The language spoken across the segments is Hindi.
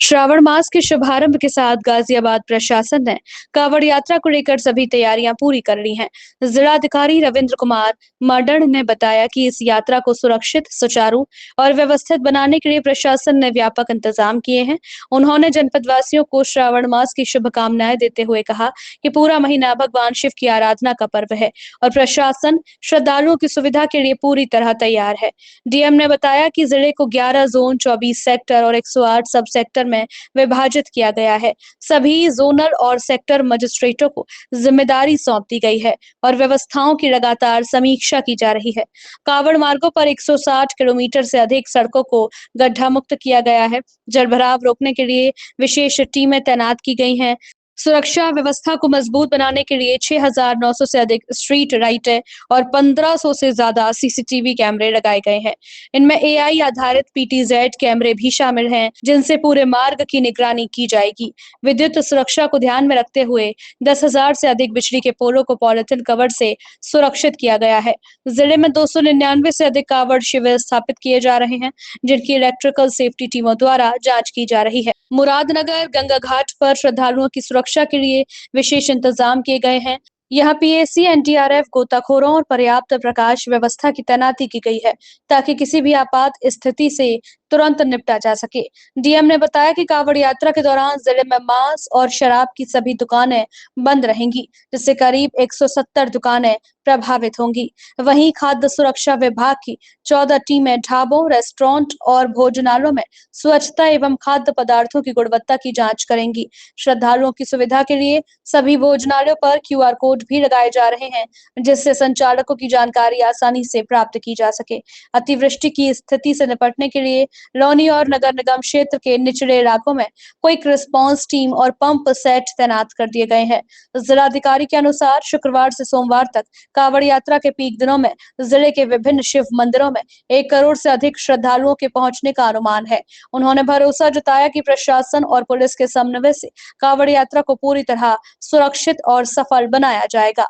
श्रावण मास के शुभारंभ के साथ गाजियाबाद प्रशासन ने कांवड़ यात्रा को लेकर सभी तैयारियां पूरी कर ली हैं। जिलाधिकारी रविंद्र कुमार मर्डन ने बताया कि इस यात्रा को सुरक्षित, सुचारू और व्यवस्थित बनाने के लिए प्रशासन ने व्यापक इंतजाम किए हैं। उन्होंने जनपद वासियों को श्रावण मास की शुभकामनाएं देते हुए कहा कि पूरा महीना भगवान शिव की आराधना का पर्व है और प्रशासन श्रद्धालुओं की सुविधा के लिए पूरी तरह तैयार है। डीएम ने बताया कि जिले को 11 जोन, 24 सेक्टर और 108 सब सेक्टर में विभाजित किया गया है। सभी जोनल और सेक्टर मजिस्ट्रेटों को जिम्मेदारी सौंप दी गई है और व्यवस्थाओं की लगातार समीक्षा की जा रही है। कांवड़ मार्गों पर 160 किलोमीटर से अधिक सड़कों को गड्ढा मुक्त किया गया है। जलभराव रोकने के लिए विशेष टीमें तैनात की गई हैं। सुरक्षा व्यवस्था को मजबूत बनाने के लिए 6,900 से अधिक स्ट्रीट लाइटें और 1,500 से ज्यादा सीसीटीवी कैमरे लगाए गए हैं। इनमें एआई आधारित पीटीजेड कैमरे भी शामिल हैं, जिनसे पूरे मार्ग की निगरानी की जाएगी। विद्युत सुरक्षा को ध्यान में रखते हुए 10,000 से अधिक बिजली के पोलों को पॉलिथीन कवर से सुरक्षित किया गया है। जिले में 299 से अधिक कांवड़ शिविर स्थापित किए जा रहे हैं, जिनकी इलेक्ट्रिकल सेफ्टी टीमों द्वारा जांच की जा रही है। मुरादनगर गंगा घाट पर श्रद्धालुओं की सुरक्षा के लिए विशेष इंतजाम किए गए हैं। यहाँ पीएसी, एनडीआरएफ, गोताखोरों और पर्याप्त प्रकाश व्यवस्था की तैनाती की गई है, ताकि किसी भी आपात स्थिति से तुरंत निपटा जा सके। डीएम ने बताया कि कांवड़ यात्रा के दौरान जिले में मांस और शराब की सभी दुकानें बंद रहेंगी, जिससे करीब 170 दुकानें प्रभावित होंगी। वहीं खाद्य सुरक्षा विभाग की 14 टीमें ढाबों, रेस्टोरेंट और भोजनालयों में स्वच्छता एवं खाद्य पदार्थों की गुणवत्ता की जांच करेंगी। श्रद्धालुओं की सुविधा के लिए सभी भोजनालयों पर QR कोड भी लगाए जा रहे हैं, जिससे संचालकों की जानकारी आसानी से प्राप्त की जा सके। अतिवृष्टि की स्थिति से निपटने के लिए लौनी और नगर निगम क्षेत्र के निचले इलाकों में क्विक रिस्पांस टीम और पंप सेट तैनात कर दिए गए हैं। जिलाधिकारी के अनुसार शुक्रवार से सोमवार तक कांवड़ यात्रा के पीक दिनों में जिले के विभिन्न शिव मंदिरों में 1 करोड़ से अधिक श्रद्धालुओं के पहुंचने का अनुमान है। उन्होंने भरोसा जताया कि प्रशासन और पुलिस के समन्वय से कांवड़ यात्रा को पूरी तरह सुरक्षित और सफल बनाया जाएगा।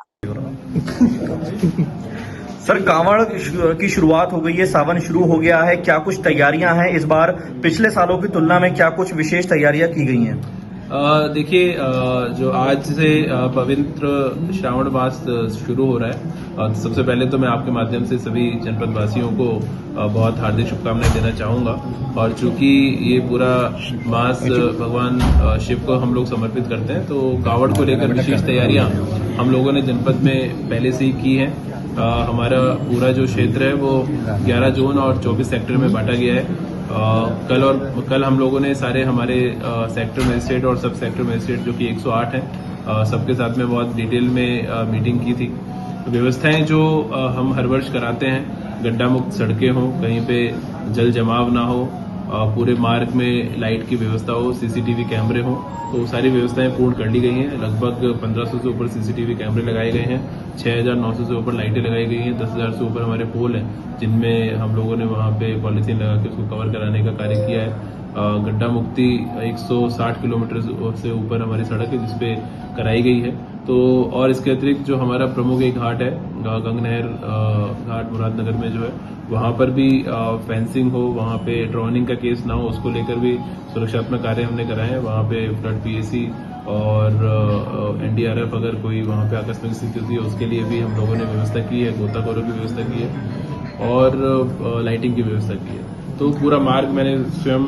सर, कांवड़ की शुरुआत हो गई है, सावन शुरू हो गया है, क्या कुछ तैयारियां हैं इस बार पिछले सालों की तुलना में, क्या कुछ विशेष तैयारियां की गई हैं? देखिए, जो आज से पवित्र श्रावण मास शुरू हो रहा है, सबसे पहले तो मैं आपके माध्यम से सभी जनपद वासियों को बहुत हार्दिक शुभकामनाएं देना चाहूंगा। और चूंकि ये पूरा मास भगवान शिव को हम लोग समर्पित करते हैं, तो कांवड़ को लेकर विशेष तैयारियां हम लोगों ने जनपद में पहले से ही की हैं। हमारा पूरा जो क्षेत्र है वो 11 जोन और 24 सेक्टर में बांटा गया है। कल हम लोगों ने सारे हमारे सेक्टर मजिस्ट्रेट और सब सेक्टर मजिस्ट्रेट जो कि 108 हैं, सबके साथ में बहुत डिटेल में मीटिंग की थी। व्यवस्थाएं जो हम हर वर्ष कराते हैं, गड्ढा मुक्त सड़कें हों, कहीं पे जल जमाव ना हो, पूरे मार्ग में लाइट की व्यवस्था हो, सीसीटीवी कैमरे हों, तो सारी व्यवस्थाएं पूर्ण कर ली गई हैं। लगभग 1,500 से ऊपर सीसीटीवी कैमरे लगाए गए हैं, 6,900 से ऊपर लाइटें लगाई गई हैं, 10,000 से ऊपर हमारे पोल हैं, जिनमें हम लोगों ने वहां पे पॉलिथीन लगा के उसको कवर कराने का कार्य किया है। गड्ढा मुक्ति 160 किलोमीटर से ऊपर हमारी सड़क है जिसपे कराई गई है। तो और इसके अतिरिक्त जो हमारा प्रमुख एक घाट है, गंगनहर घाट मुरादनगर में जो है, वहां पर भी फेंसिंग हो, वहां पे ड्रोनिंग का केस ना हो, उसको लेकर भी सुरक्षात्मक कार्य हमने कराए हैं। वहां पे फ्लड पीएसी और एनडीआरएफ अगर कोई वहां पे आकस्मिक स्थिति होती है उसके लिए भी हम लोगों ने व्यवस्था की है, गोताखोरों की व्यवस्था की है और लाइटिंग की व्यवस्था की है। तो पूरा मार्ग मैंने स्वयं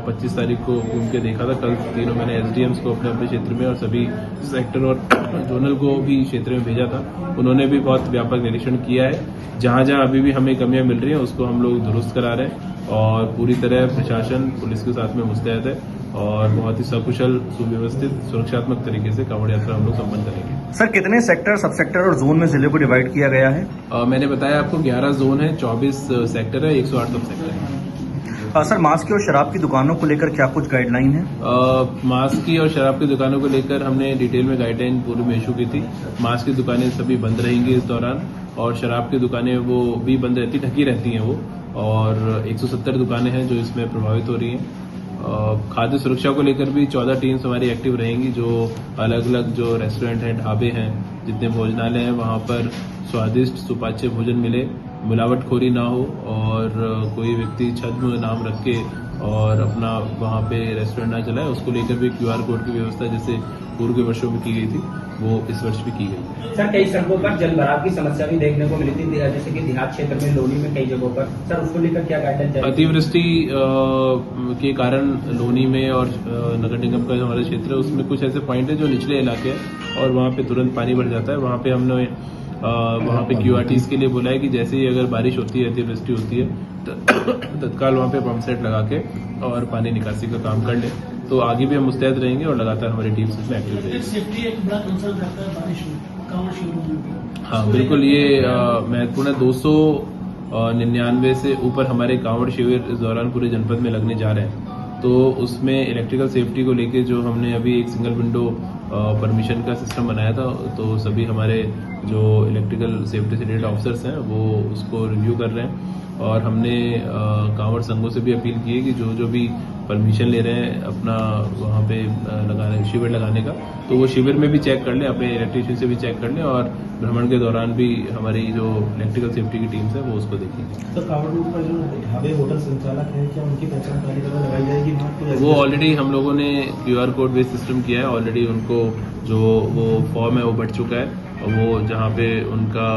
25 तारीख को घूम के देखा था। कल तीनों मैंने एसडीएम्स को अपने अपने क्षेत्र में और सभी सेक्टर और जोनल को भी क्षेत्र में भेजा था। उन्होंने भी बहुत व्यापक निरीक्षण किया है। जहां जहां अभी भी हमें कमियां मिल रही हैं उसको हम लोग दुरुस्त करा रहे हैं और पूरी तरह प्रशासन पुलिस के साथ में मुस्तैद है और बहुत ही सकुशल, सुव्यवस्थित, सुरक्षात्मक तरीके से कांवड़ यात्रा हम लोग संपन्न करेंगे। सर, कितने सेक्टर, सब सेक्टर और जोन में जिले को डिवाइड किया गया है? मैंने बताया आपको 11 जोन है, 24 सेक्टर है, 108 सब सेक्टर है। सर, मास्क की और शराब की दुकानों को लेकर क्या कुछ गाइडलाइन है? मास्क की और शराब की दुकानों को लेकर हमने डिटेल में गाइडलाइन पूर्व में इशू की थी। मास्क की दुकानें सभी बंद रहेंगी इस दौरान और शराब की दुकानें वो भी बंद रहती, ढकी रहती हैं वो, और 170 दुकानें हैं जो इसमें प्रभावित हो रही हैं। खाद्य सुरक्षा को लेकर भी 14 टीम्स हमारी एक्टिव रहेंगी, जो अलग अलग जो रेस्टोरेंट हैं, ढाबे हैं, जितने भोजनालय हैं, वहां पर स्वादिष्ट सुपाच्य भोजन मिले, मिलावटखोरी ना हो और कोई व्यक्ति छद्म नाम रख के और अपना वहाँ पे रेस्टोरेंट ना चलाए, उसको लेकर भी QR कोड की व्यवस्था जैसे पूर्व के वर्षों में की गई थी वो इस वर्ष भी की गई। सर कई सड़कों पर जल भराव की समस्या भी देखने को मिली थी, जैसे कि देहात क्षेत्र में, लोनी में, कई जगहों पर। सर उसको लेकर क्या गाइडलाइन है? अतिवृष्टि के कारण लोनी में और नगर निगम का जो हमारा क्षेत्र है उसमें कुछ ऐसे पॉइंट है जो निचले इलाके हैं और वहाँ पे तुरंत पानी भर जाता है। वहाँ पे हमने वहाँ पे QRTs के लिए बोला है कि जैसे ही अगर बारिश होती है, अतिवृष्टि होती है तत्काल वहाँ पे पंप सेट लगा के और पानी निकासी का काम कर ले। तो आगे भी हम मुस्तैद रहेंगे और लगातार हमारी टीम इसमें एक्टिव रहेगी। सेफ्टी एक बड़ा कंसर्न रहता है बारिश में, कांवड़ शिविरों में। हाँ बिल्कुल, ये महत्वपूर्ण है। 299 से ऊपर हमारे कांवड़ शिविर इस दौरान पूरे जनपद में लगने जा रहे हैं। तो उसमें इलेक्ट्रिकल सेफ्टी को लेके जो हमने अभी एक सिंगल विंडो परमिशन का सिस्टम बनाया था, तो सभी हमारे जो इलेक्ट्रिकल सेफ्टी से रिलेटेड ऑफिसर्स हैं वो उसको रिव्यू कर रहे हैं। और हमने कांवड़ संघों से भी अपील की है कि जो भी परमिशन ले रहे हैं अपना वहाँ पे शिविर लगाने का, तो वो शिविर में भी चेक कर लें, अपने इलेक्ट्रिशियन से भी चेक कर लें और भ्रमण के दौरान भी हमारी जो इलेक्ट्रिकल सेफ्टी की टीम्स है वो उसको देखेंगे। तो कांवड़ रूट पर जो ढाबे होटल संचालक हैं, क्या उनकी पहचान तालिका लगाई जाएगी वहाँ? वो ऑलरेडी हम लोगों ने QR कोड बेस्ड सिस्टम किया है। ऑलरेडी उनको जो वो फॉर्म है वो बढ़ चुका है और वो जहाँ पे उनका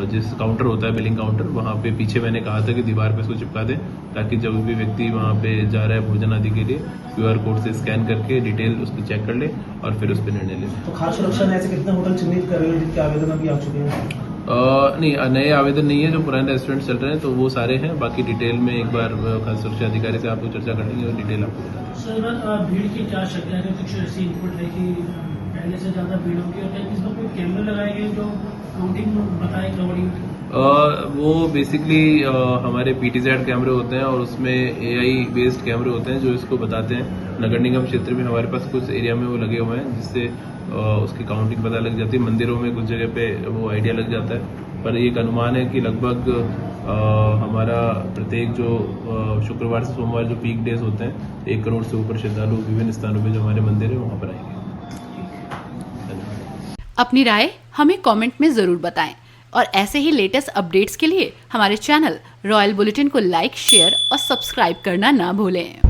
जिस काउंटर होता है बिलिंग काउंटर, वहाँ पे पीछे मैंने कहा था कि दीवार पे उसको चिपका दें ताकि जब भी व्यक्ति वहाँ पे जा रहा है भोजन आदि के लिए QR कोड से स्कैन करके डिटेल उसकी चेक कर ले और फिर उस पर निर्णय ले लें। तो खाद्य सुरक्षा में ऐसे कितने होटल चिन्हित कर रहे हैं जिनके आवेदन अभी आ चुके हैं? नहीं, नए आवेदन नहीं है, जो पुराने रेस्टोरेंट चल रहे हैं तो वो सारे हैं। बाकी डिटेल में एक बार खाद्य सुरक्षा अधिकारी से आप लोग चर्चा करेंगे और डिटेल आपको बता देंगे। सर भीड़ की क्या शक्य है? कुछ ऐसी इनपुट है कि पहले से ज्यादा भीड़ होगी और क्या इसमें कोई कैमरे लगाए गए जो काउंटिंग बताए कांवड़ियों की? वो बेसिकली हमारे PTZ कैमरे होते हैं और उसमें AI बेस्ड कैमरे होते हैं जो इसको बताते हैं। नगर निगम क्षेत्र में हमारे पास कुछ एरिया में वो लगे हुए हैं जिससे उसकी काउंटिंग पता लग जाती है। मंदिरों में कुछ जगह पे वो आइडिया लग जाता है, पर एक अनुमान है कि लगभग हमारा प्रत्येक जो शुक्रवार से सोमवार जो पीक डेज होते हैं 1 करोड़ से ऊपर श्रद्धालु विभिन्न स्थानों पे जो हमारे मंदिर है वहाँ पर आएंगे। अपनी राय हमें कमेंट में जरूर बताएं और ऐसे ही लेटेस्ट अपडेट्स के लिए हमारे चैनल रॉयल बुलेटिन को लाइक, शेयर और सब्सक्राइब करना ना भूलें।